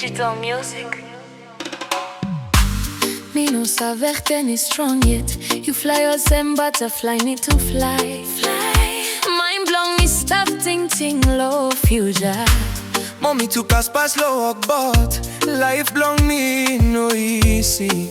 digital music. Me no saber any strong yet. You fly your same butterfly, need to fly. Mind blown, me stop ting low future. Mommy took us past low walk, but life blown me no easy.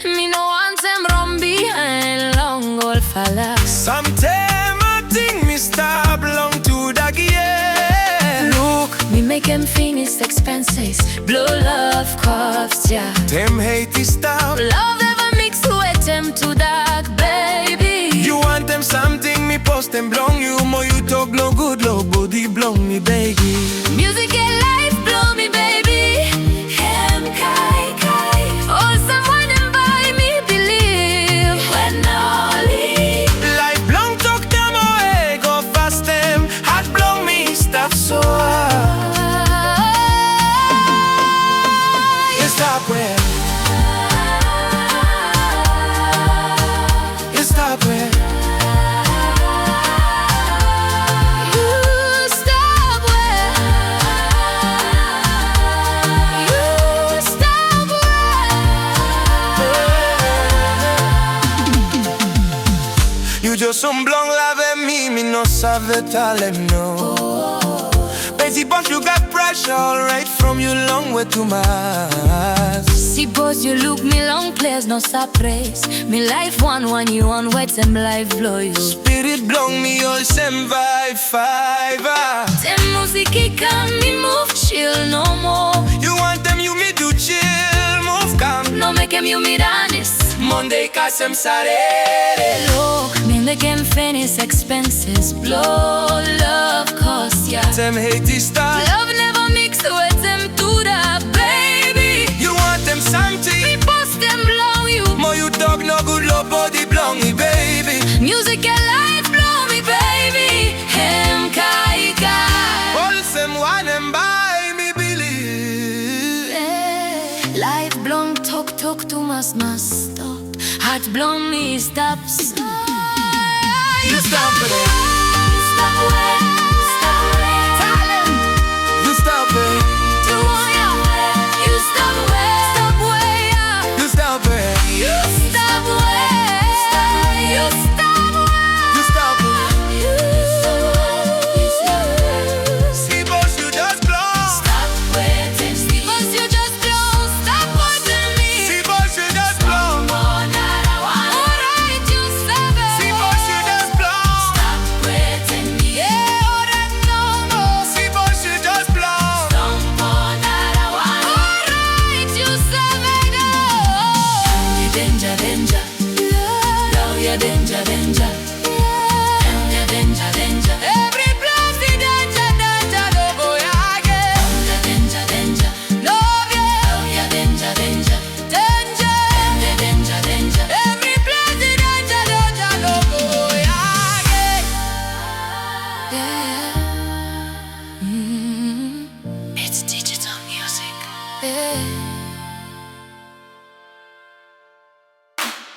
Me no want them run behind long old fella. Sometime I think me stop long to the gear. Look, me make them finish expenses. Blow love costs, yeah. Them hate is stop. Love never mix with them too dark, baby. You want them something, me post them blown you. More you talk no good, low body blown me, baby. Music and life blow me, baby. Kai. Oh, someone and by me believe when only Life blown talk them away, go fast them. Heart blown me, stop so you stop where? You stop where? You just some blanc lave me no savait talem no. Busy but you got pressure right from you long way to mass. Suppose you look me long place, no surprise. Me life one you on wet them life blow you. Spirit blown me all same vibe five. Them music can me move chill no more. You want them you me do chill move calm. No make them you me honest. Monday cause them sarere. Look, me they can finish expenses. Blow love cost, yeah. Them hate is start. Love never mix with them to the baby. You want them something. Me post them blow you. More you talk no good low body blow me, baby. Music and life blow me, baby. Kai. All them want them by me believe. Life blown talk to must stop. Heart blown me stop. You stop it. Stop away.